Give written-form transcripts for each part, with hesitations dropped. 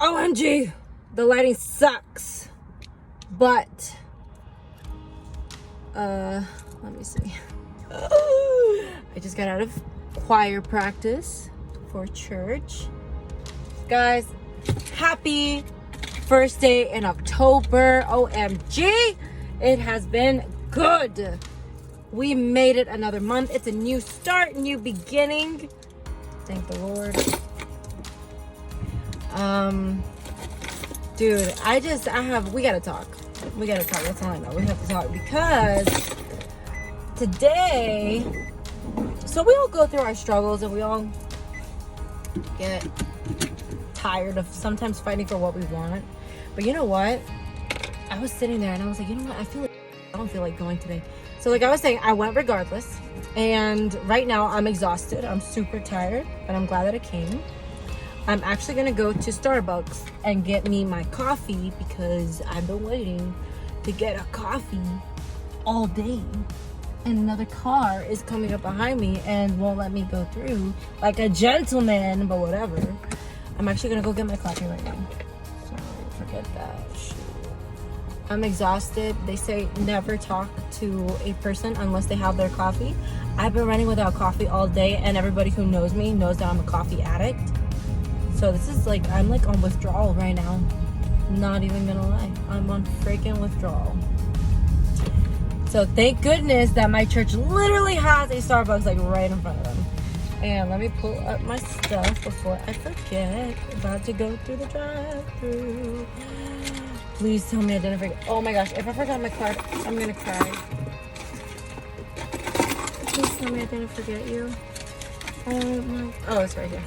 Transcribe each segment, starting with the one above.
OMG, the lighting sucks. But, let me see. I just got out of choir practice for church. Guys, happy first day in October. OMG, it has been good. We made it another month. It's a new start, new beginning. Thank the Lord. Dude, we gotta talk. That's all I know. We have to talk because today, so we all go through our struggles and we all get tired of sometimes fighting for what we want. But you know what? I was sitting there and I was like, you know what? I don't feel like going today. So like I was saying, I went regardless. And right now I'm exhausted. I'm super tired, but I'm glad that I came. I'm actually gonna go to Starbucks and get me my coffee because I've been waiting to get a coffee all day. And another car is coming up behind me and won't let me go through like a gentleman, but whatever. I'm actually gonna go get my coffee right now. So forget that shit. I'm exhausted. They say never talk to a person unless they have their coffee. I've been running without coffee all day and everybody who knows me knows that I'm a coffee addict. So this is like, I'm like on withdrawal right now. Not even gonna lie. I'm on freaking withdrawal. So thank goodness that my church literally has a Starbucks like right in front of them. And let me pull up my stuff before I forget. About to go through the drive-thru. Please tell me I didn't forget. Oh my gosh, if I forgot my card, I'm gonna cry. Please tell me I didn't forget you. Oh, it's right here.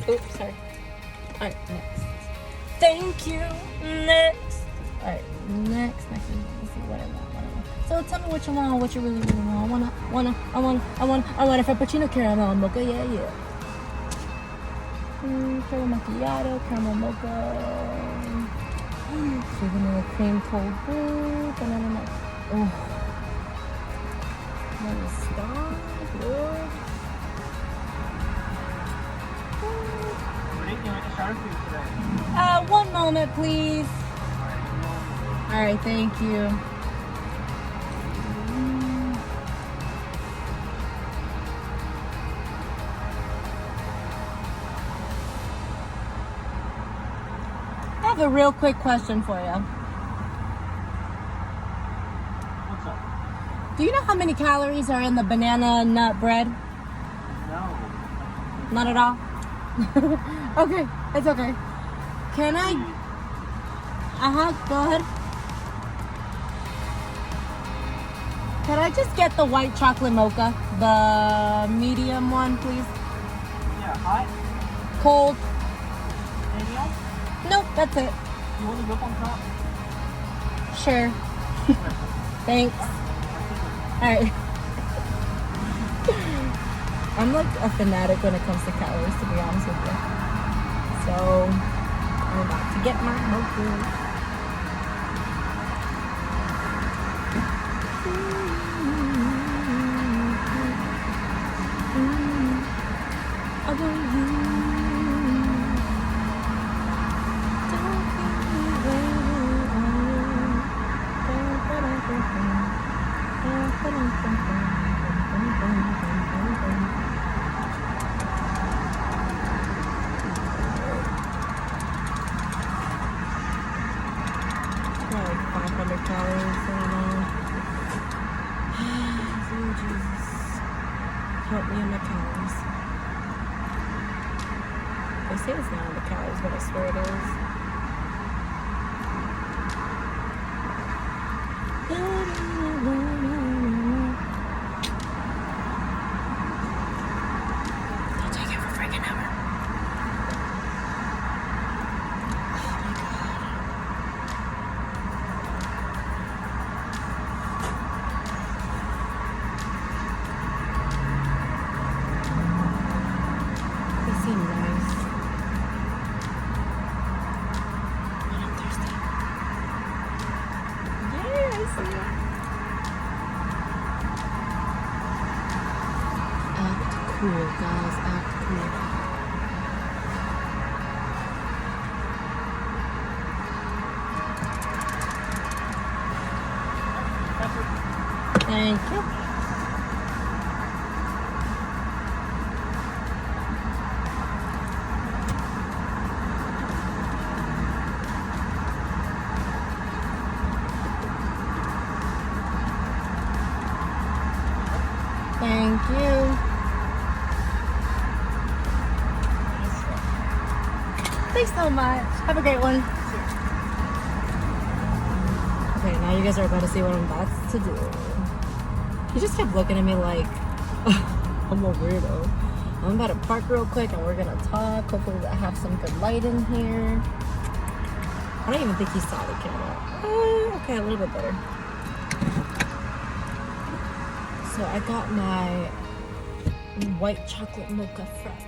Oops, sorry. Alright, next. Thank you. Next. Alright, next. Let's see what I want. So tell me what you want, what you really want. I want a Frappuccino caramel mocha, yeah. Caramel macchiato, caramel mocha. Vanilla cream cold brew, banana nut. Oh. Let me stop, Lord. What do you want to start with today? One moment, please. Alright, thank you. I have a real quick question for you. What's up? Do you know how many calories are in the banana nut bread? No. Not at all? Okay, it's okay. Can I? Go ahead. Can I just get the white chocolate mocha? The medium one, please? Yeah, hot? Cold? Anything else? Nope, that's it. You want the milk on top? Sure. Thanks. Alright. I'm like a fanatic when it comes to calories, to be honest with you. So, I'm about to get my mocha. Help me in my calories. They say it's not in the calories, but I swear it is. Don't take it for freaking ever. Oh my God. They seem nice. But I'm thirsty. Yeah, I see it. Act cool, guys. Act cool. Thank you. Thank you. Thanks so much. Have a great one. Okay, now you guys are about to see what I'm about to do. He just kept looking at me like I'm a weirdo. I'm about to park real quick and we're gonna talk. Hopefully I have some good light in here. I don't even think he saw the camera. Okay, a little bit better. So I got my white chocolate mocha frap.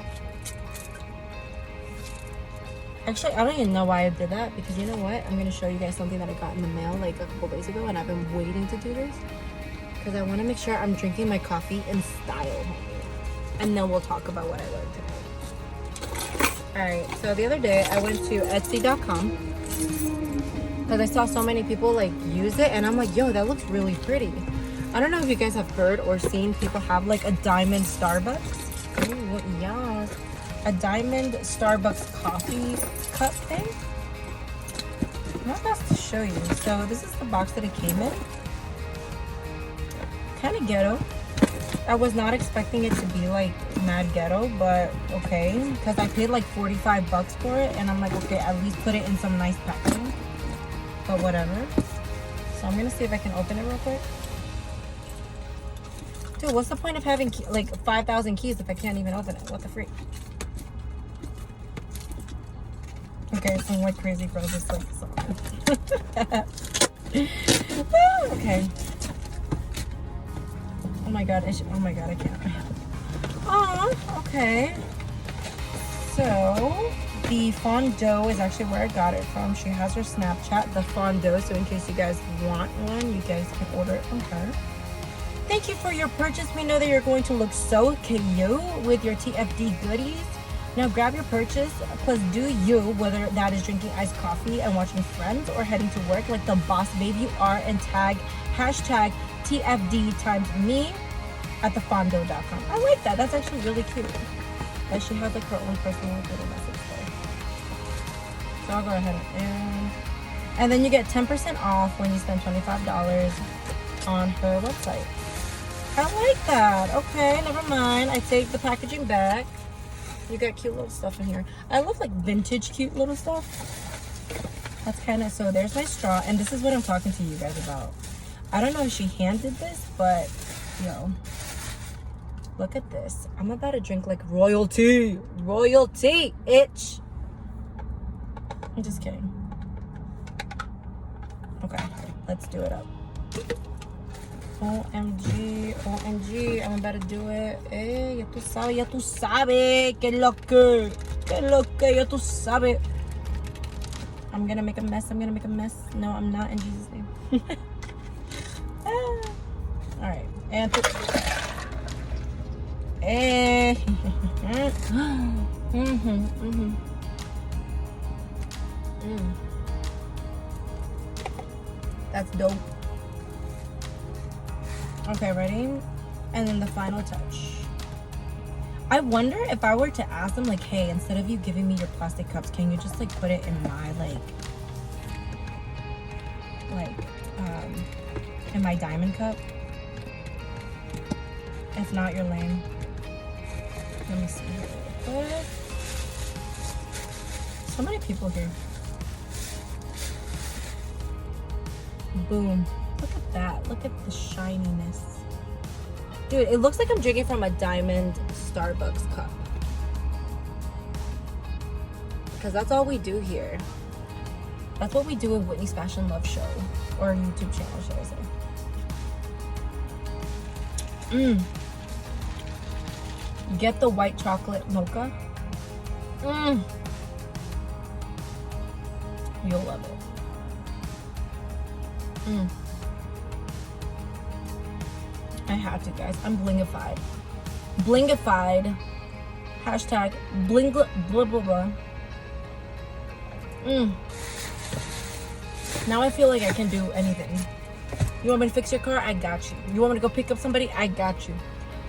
Actually, I don't even know why I did that because you know what? I'm going to show you guys something that I got in the mail like a couple days ago and I've been waiting to do this because I want to make sure I'm drinking my coffee in style, homie. And then we'll talk about what I learned today. Alright, so the other day I went to Etsy.com because I saw so many people like use it and I'm like, yo, that looks really pretty. I don't know if you guys have heard or seen people have like a diamond Starbucks. Ooh, yeah. A diamond Starbucks coffee cup thing. I'm not supposed to show you. So this is the box that it came in. Kind of ghetto. I was not expecting it to be like mad ghetto, but okay. Because I paid like 45 bucks for it. And I'm like, okay, at least put it in some nice packaging. But whatever. So I'm going to see if I can open it real quick. Dude, what's the point of having like 5,000 keys if I can't even open it? What the freak? Okay, some like crazy girl just like song. Okay. Oh my god, oh my god, I can't. Oh, okay. So the Fondue is actually where I got it from. She has her Snapchat, the Fondue. So in case you guys want one, you guys can order it from her. Thank you for your purchase. We know that you're going to look so cute with your TFD goodies. Now grab your purchase, plus do you, whether that is drinking iced coffee and watching Friends or heading to work like the boss babe you are, and tag hashtag TFD times me at thefondue.com. I like that. That's actually really cute. And she has like her own personal little message there. So I'll go ahead and then you get 10% off when you spend $25 on her website. I like that. Okay, never mind. I take the packaging back. You got cute little stuff in here. I love like vintage cute little stuff. That's kind of, so there's my straw. And this is what I'm talking to you guys about. I don't know if she handed this, but yo, look at this. I'm about to drink like royalty. Royalty, itch. I'm just kidding. Okay, let's do it up. OMG, OMG, I'm about to do it. Ya tú sabes, que lo que, ya tú sabes. I'm gonna make a mess, No, I'm not, in Jesus' name. Alright, and That's dope. Okay, ready? And then the final touch. I wonder if I were to ask them like, hey, instead of you giving me your plastic cups, can you just like put it in my in my diamond cup? If not, you're lame. Let me see. What? So many people here. Boom. Look at that. Look at the shininess. Dude, it looks like I'm drinking from a diamond Starbucks cup. Because that's all we do here. That's what we do with Whitney's Fashion Love Show. Or YouTube channel, should I say. Get the white chocolate mocha. You'll love it. I have to, guys. I'm blingified. Blingified. Hashtag bling blah blah blah. Now I feel like I can do anything. You want me to fix your car? I got you. You want me to go pick up somebody? I got you.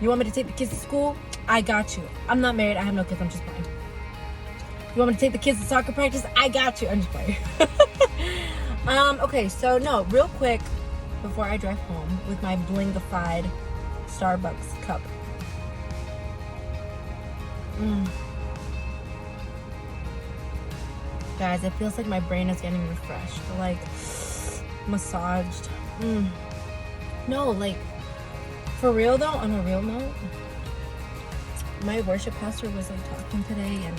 You want me to take the kids to school? I got you. I'm not married. I have no kids. I'm just playing. You want me to take the kids to soccer practice? I got you. I'm just playing. Okay, so no, real quick before I drive home with my blingified Starbucks cup. Guys, it feels like my brain is getting refreshed, like massaged. No, like for real though, on a real note, my worship pastor was like talking today, and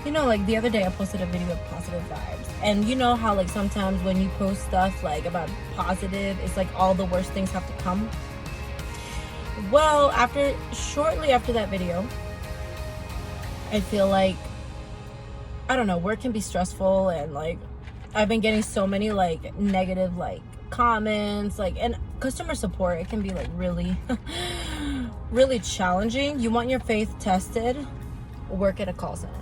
you know, like the other day I posted a video of positive vibes, and you know how like sometimes when you post stuff like about positive, it's like all the worst things have to come. Well, shortly after that video, I feel like, I don't know, work can be stressful, and like I've been getting so many like negative like comments, like, and customer support, it can be like really really challenging. You want your faith tested, work at a call center.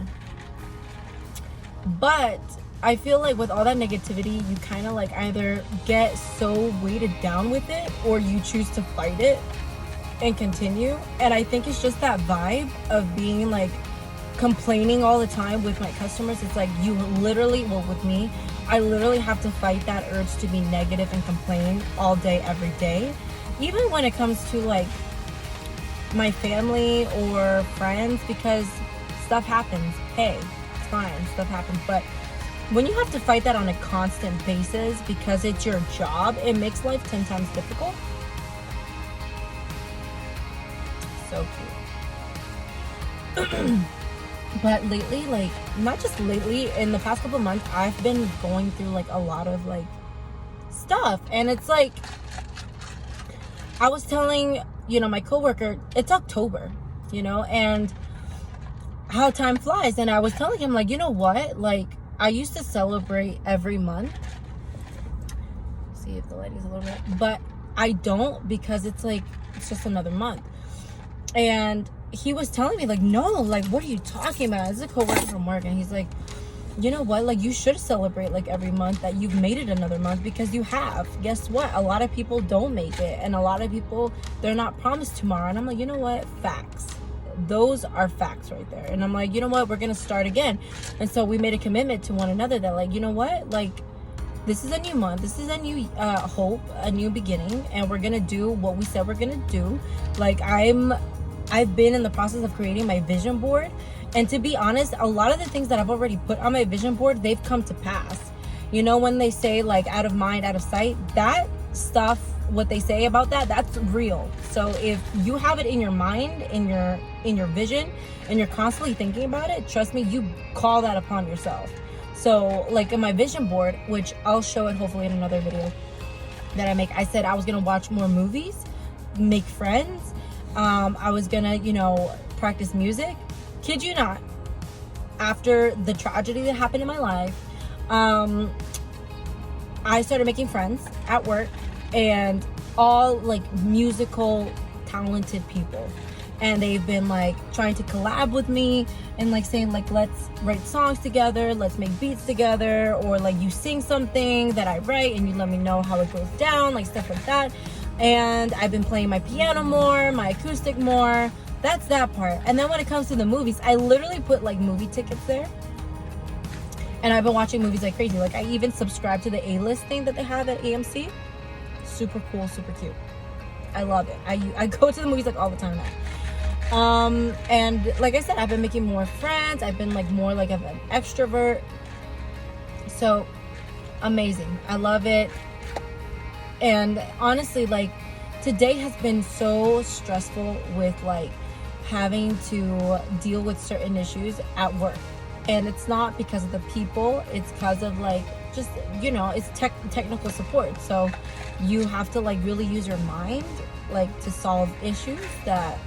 But I feel like with all that negativity, you kind of like either get so weighted down with it, or you choose to fight it and continue. And I think it's just that vibe of being like complaining all the time with my customers. It's like you literally, well, with me, I literally have to fight that urge to be negative and complain all day, every day. Even when it comes to like my family or friends, because stuff happens. Hey, it's fine, stuff happens. But when you have to fight that on a constant basis because it's your job, it makes life 10 times difficult. So cute. But lately, like, not just lately, in the past couple of months, I've been going through like a lot of like stuff, and it's like I was telling, you know, my coworker, it's October, you know, and how time flies. And I was telling him, like, you know what, like, I used to celebrate every month. See if the lighting's a little bit, but I don't, because it's like, it's just another month. And he was telling me, like, no, like, what are you talking about? This is a coworker from work, and he's like, you know what, like, you should celebrate like every month that you've made it another month, because you have. Guess what, a lot of people don't make it, and a lot of people, they're not promised tomorrow. And I'm like, you know what, facts, those are facts right there. And I'm like, you know what, we're gonna start again. And so we made a commitment to one another that, like, you know what, like, this is a new month, this is a new hope, a new beginning, and we're gonna do what we said we're gonna do. Like, I've been in the process of creating my vision board, and to be honest, a lot of the things that I've already put on my vision board, they've come to pass. You know, when they say like out of mind, out of sight, that stuff, what they say about that, that's real. So if you have it in your mind, in your vision, and you're constantly thinking about it, trust me, you call that upon yourself. So like in my vision board, which I'll show it hopefully in another video that I make, I said I was gonna watch more movies, make friends, I was gonna, you know, practice music. Kid you not, after the tragedy that happened in my life, I started making friends at work, and all like musical talented people, and they've been like trying to collab with me and like saying like, let's write songs together, let's make beats together, or like you sing something that I write and you let me know how it goes down, like stuff like that. And I've been playing my piano more, my acoustic more. That's that part. And then when it comes to the movies, I literally put like movie tickets there, and I've been watching movies like crazy. Like I even subscribe to the A-list thing that they have at AMC. Super cool, super cute. I love it. I go to the movies like all the time now. And like I said, I've been making more friends. I've been like more like of an extrovert. So amazing. I love it. And honestly, like today has been so stressful with like having to deal with certain issues at work. And it's not because of the people, it's because of like just, you know, it's technical support. So you have to like really use your mind like to solve issues that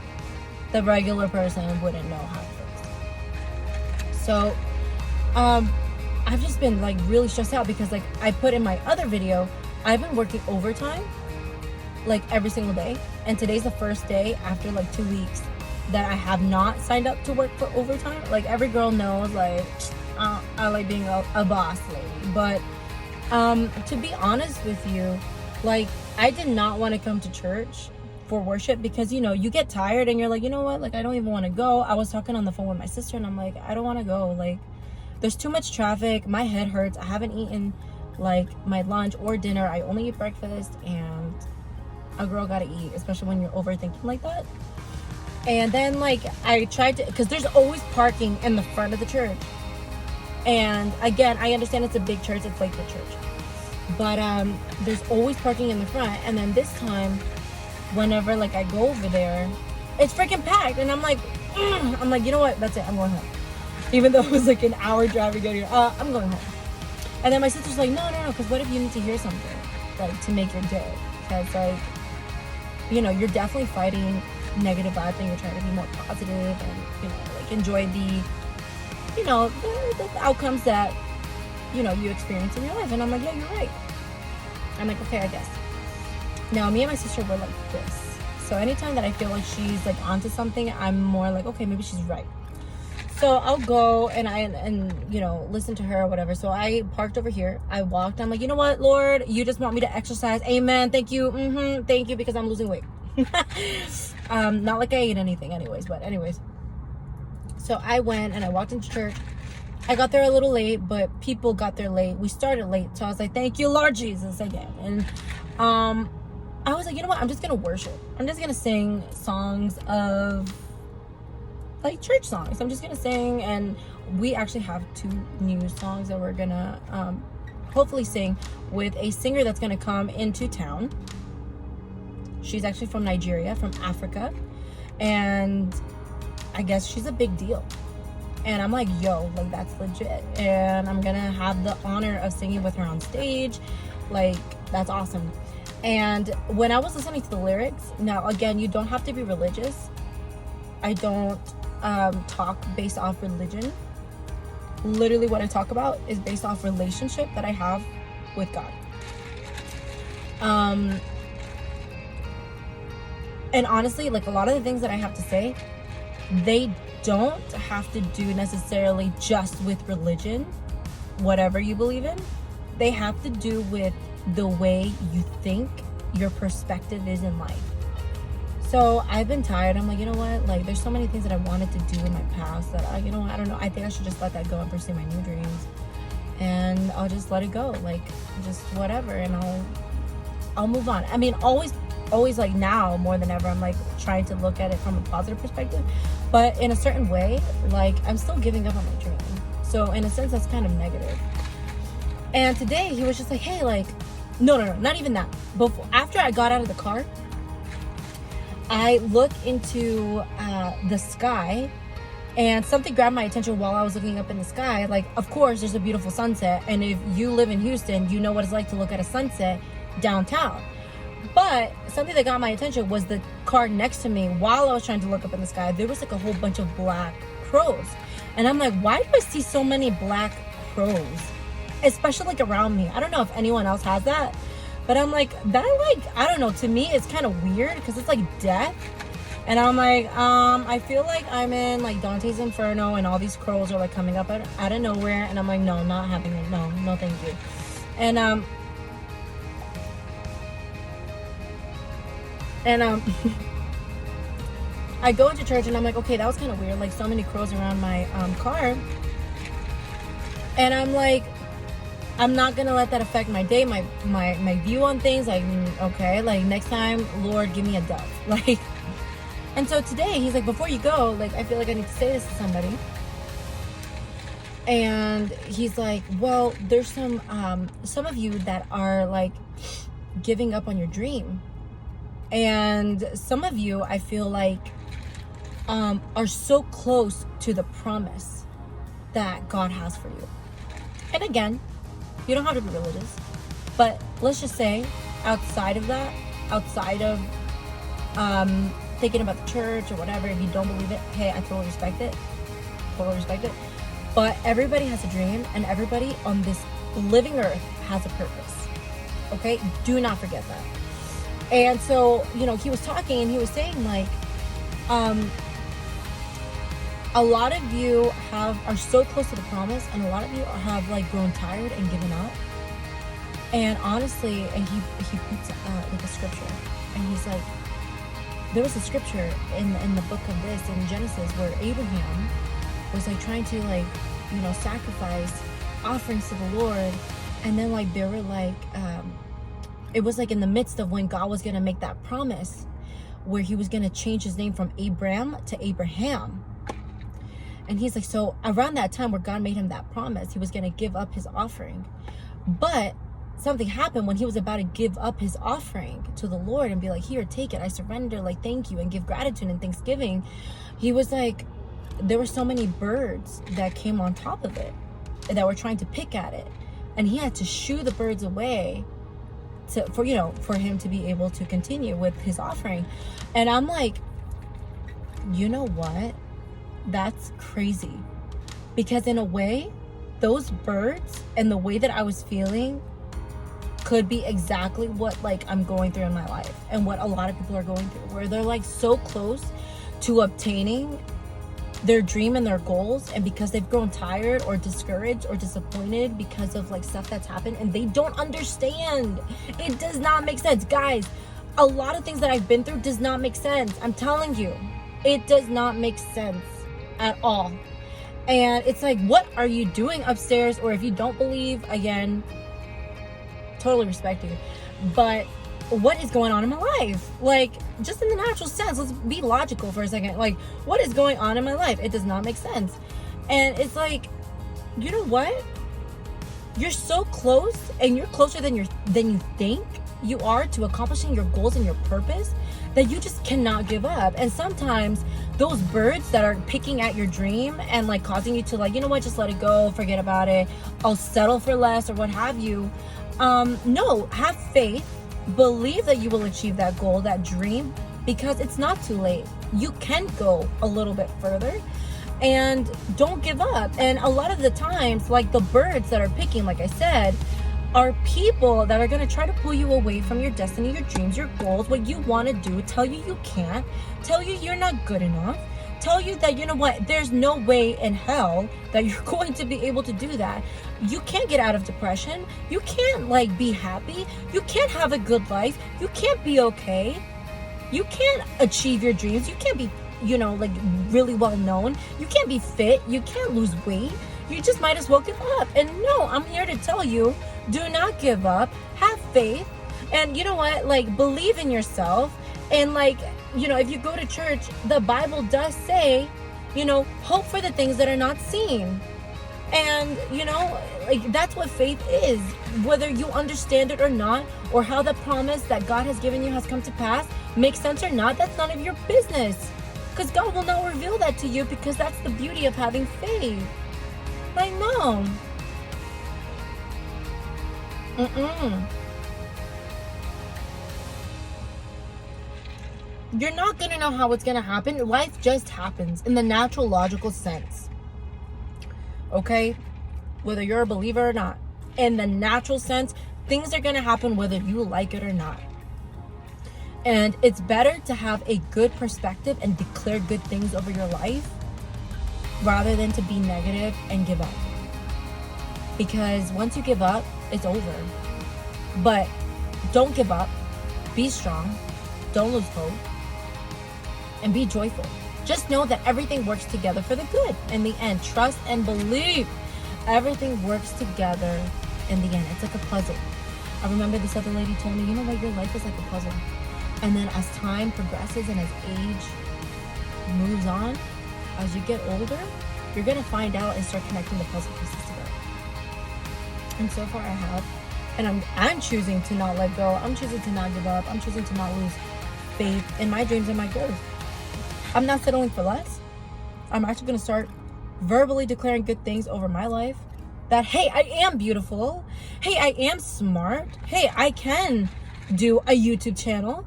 the regular person wouldn't know how to fix. So I've just been like really stressed out because like I put in my other video, I've been working overtime like every single day, and today's the first day after like 2 weeks that I have not signed up to work for overtime. Like every girl knows, like I like being a boss lady, but To be honest with you, like, I did not want to come to church for worship because, you know, you get tired and you're like, you know what, like, I don't even want to go. I was talking on the phone with my sister and I'm like, I don't want to go. Like, there's too much traffic. My head hurts. I haven't eaten like my lunch or dinner. I only eat breakfast, and a girl gotta eat, especially when you're overthinking like that. And then, like, I tried to, because there's always parking in the front of the church. And again, I understand it's a big church, it's like the church, but there's always parking in the front. And then this time, whenever like I go over there, it's freaking packed, and I'm like, I'm like, you know what? That's it. I'm going home. Even though it was like an hour drive to go here, I'm going home. And then my sister's like, no, because what if you need to hear something, like, to make your day? Because, like, you know, you're definitely fighting negative vibes, and you're trying to be more positive and, you know, like, enjoy the, you know, the outcomes that, you know, you experience in your life. And I'm like, yeah, you're right. I'm like, okay, I guess. Now, me and my sister were like this. So anytime that I feel like she's like onto something, I'm more like, okay, maybe she's right. So I'll go and you know, listen to her or whatever. So I parked over here. I walked. I'm like, you know what, Lord, you just want me to exercise. Amen. Thank you. Thank you, because I'm losing weight. Not like I ate anything anyways, but anyways. So I went and I walked into church. I got there a little late, but people got there late. We started late. So I was like, thank you, Lord Jesus, again. And I was like, you know what? I'm just going to worship. I'm just going to sing songs of, like, church songs. I'm just going to sing. And we actually have 2 new songs that we're going to hopefully sing with a singer that's going to come into town. She's actually from Nigeria, from Africa. And I guess she's a big deal. And I'm like, yo, like, that's legit. And I'm gonna have the honor of singing with her on stage. Like, that's awesome. And when I was listening to the lyrics, now again, you don't have to be religious. I don't talk based off religion. Literally what I talk about is based off relationship that I have with God. And honestly, like, a lot of the things that I have to say, they don't have to do necessarily just with religion, whatever you believe in. They have to do with the way you think, your perspective is in life. So I've been tired. I'm like, you know what? Like, there's so many things that I wanted to do in my past that I don't know. I think I should just let that go and pursue my new dreams. And I'll just let it go. Like, just whatever. And I'll move on. I mean, always like now more than ever, I'm like trying to look at it from a positive perspective, but in a certain way, like, I'm still giving up on my dream. So in a sense, that's kind of negative. And today he was just like, hey, like, no, not even that. After I got out of the car, I look into the sky, and something grabbed my attention while I was looking up in the sky. Like, of course, there's a beautiful sunset, and if you live in Houston, you know what it's like to look at a sunset downtown. But something that got my attention was the car next to me. While I was trying to look up in the sky, there was like a whole bunch of black crows. And I'm like, why do I see so many black crows? Especially like around me. I don't know if anyone else has that. But I'm like, that, like, I don't know. To me, it's kind of weird because it's like death. And I'm like, I feel like I'm in like Dante's Inferno, and all these crows are like coming up out of nowhere. And I'm like, no, not having it. No, thank you. And I go into church and I'm like, okay, that was kind of weird. Like, so many crows around my car. And I'm like, I'm not gonna let that affect my day, my view on things. Like, okay, like, next time, Lord, give me a dove. Like, and so today he's like, before you go, like, I feel like I need to say this to somebody. And he's like, well, there's some of you that are like giving up on your dream. And some of you, I feel like, are so close to the promise that God has for you. And again, you don't have to be religious, but let's just say outside of that, outside of thinking about the church or whatever, if you don't believe it, hey, I totally respect it. But everybody has a dream, and everybody on this living earth has a purpose. Okay? Do not forget that. And so, you know, he was talking and he was saying, like, a lot of you are so close to the promise, and a lot of you have like grown tired and given up. And honestly, and he puts like a scripture, and he's like, there was a scripture in the book of this in Genesis where Abraham was like trying to like, you know, sacrifice offerings to the Lord, and then like there were like it was like in the midst of when God was gonna make that promise where he was gonna change his name from Abram to Abraham. And he's like, so around that time where God made him that promise, he was gonna give up his offering. But something happened when he was about to give up his offering to the Lord and be like, here, take it, I surrender, like, thank you, and give gratitude and thanksgiving. He was like, there were so many birds that came on top of it that were trying to pick at it, and he had to shoo the birds away for him to be able to continue with his offering. And I'm like, you know what, that's crazy, because in a way, those birds and the way that I was feeling could be exactly what like I'm going through in my life, and what a lot of people are going through, where they're like so close to obtaining their dream and their goals, and because they've grown tired or discouraged or disappointed because of like stuff that's happened, and they don't understand. It does not make sense, guys. A lot of things that I've been through does not make sense. I'm telling you, it does not make sense at all. And it's like, what are you doing upstairs? Or if you don't believe, again, totally respect you, but what is going on in my life? Like, just in the natural sense, let's be logical for a second. Like, what is going on in my life? It does not make sense. And it's like, you know what? You're so close, and you're closer than you think you are to accomplishing your goals and your purpose, that you just cannot give up. And sometimes those birds that are picking at your dream and like causing you to like, you know what, just let it go, forget about it, I'll settle for less, or what have you. No, have faith, believe that you will achieve that goal, that dream, because it's not too late. You can go a little bit further, and don't give up. And a lot of the times, like the birds that are picking, like I said, are people that are going to try to pull you away from your destiny, your dreams, your goals, what you want to do, tell you you can't, tell you you're not good enough, tell you that, you know what, there's no way in hell that you're going to be able to do that. You can't get out of depression. You can't like be happy. You can't have a good life. You can't be okay. You can't achieve your dreams. You can't be, you know, like really well known. You can't be fit. You can't lose weight. You just might as well give up. And no, I'm here to tell you, do not give up. Have faith. And you know what? Like, believe in yourself. And like, you know, if you go to church, the Bible does say, you know, hope for the things that are not seen. And, you know, like that's what faith is. Whether you understand it or not, or how the promise that God has given you has come to pass makes sense or not, that's none of your business. Because God will not reveal that to you, because that's the beauty of having faith. I know. You're not going to know how it's going to happen. Life just happens in the natural, logical sense. Okay? Whether you're a believer or not. In the natural sense, things are going to happen whether you like it or not. And it's better to have a good perspective and declare good things over your life rather than to be negative and give up. Because once you give up, it's over. But don't give up. Be strong. Don't lose hope. And be joyful. Just know that everything works together for the good in the end. Trust and believe. Everything works together in the end. It's like a puzzle. I remember this other lady told me, you know what, your life is like a puzzle. And then as time progresses and as age moves on, as you get older, you're going to find out and start connecting the puzzle pieces together. And so far I have. And I'm choosing to not let go. I'm choosing to not give up. I'm choosing to not lose faith in my dreams and my goals. I'm not settling for less. I'm actually going to start verbally declaring good things over my life. That, hey, I am beautiful. Hey, I am smart. Hey, I can do a YouTube channel.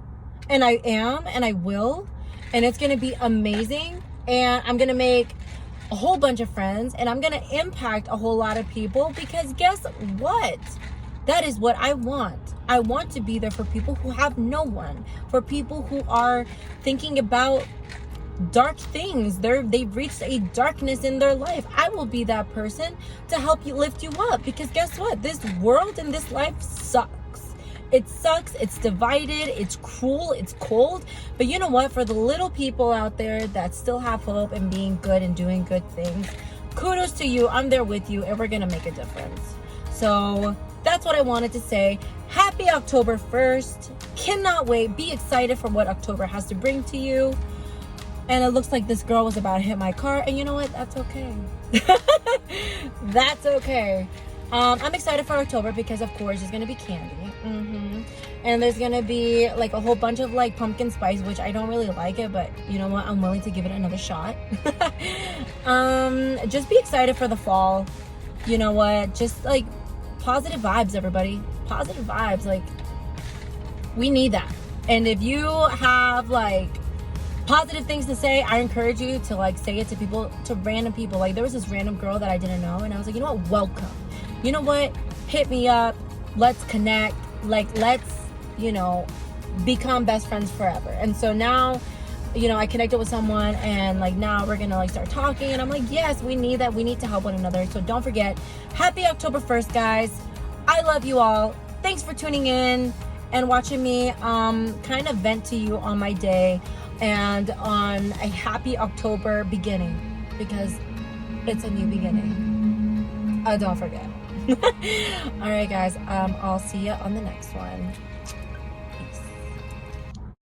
And I am, and I will. And it's going to be amazing. And I'm going to make a whole bunch of friends. And I'm going to impact a whole lot of people. Because guess what? That is what I want. I want to be there for people who have no one. For people who are thinking about dark things. They've reached a darkness in their life. I will be that person to help you, lift you up, because guess what? This world and this life sucks. It sucks. It's divided. It's cruel. It's cold. But you know what? For the little people out there that still have hope and being good and doing good things, kudos to you. I'm there with you, and we're going to make a difference. So that's what I wanted to say. Happy October 1st. Cannot wait. Be excited for what October has to bring to you. And it looks like this girl was about to hit my car. And you know what? That's okay. That's okay. I'm excited for October because, of course, there's going to be candy. And there's going to be, like, a whole bunch of, like, pumpkin spice, which I don't really like it. But you know what? I'm willing to give it another shot. Just be excited for the fall. You know what? Just, like, positive vibes, everybody. Positive vibes. Like, we need that. And if you have, like, positive things to say, I encourage you to, like, say it to people, to random people. Like, there was this random girl that I didn't know, and I was like, you know what, welcome. You know what, hit me up, let's connect, like, let's, you know, become best friends forever. And so now, you know, I connected with someone, and, like, now we're gonna, like, start talking, and I'm like, yes, we need that. We need to help one another. So don't forget, happy October 1st, guys. I love you all. Thanks for tuning in and watching me kind of vent to you on my day and on a happy October beginning, because it's a new beginning. Don't forget. All right, guys, I'll see you on the next one.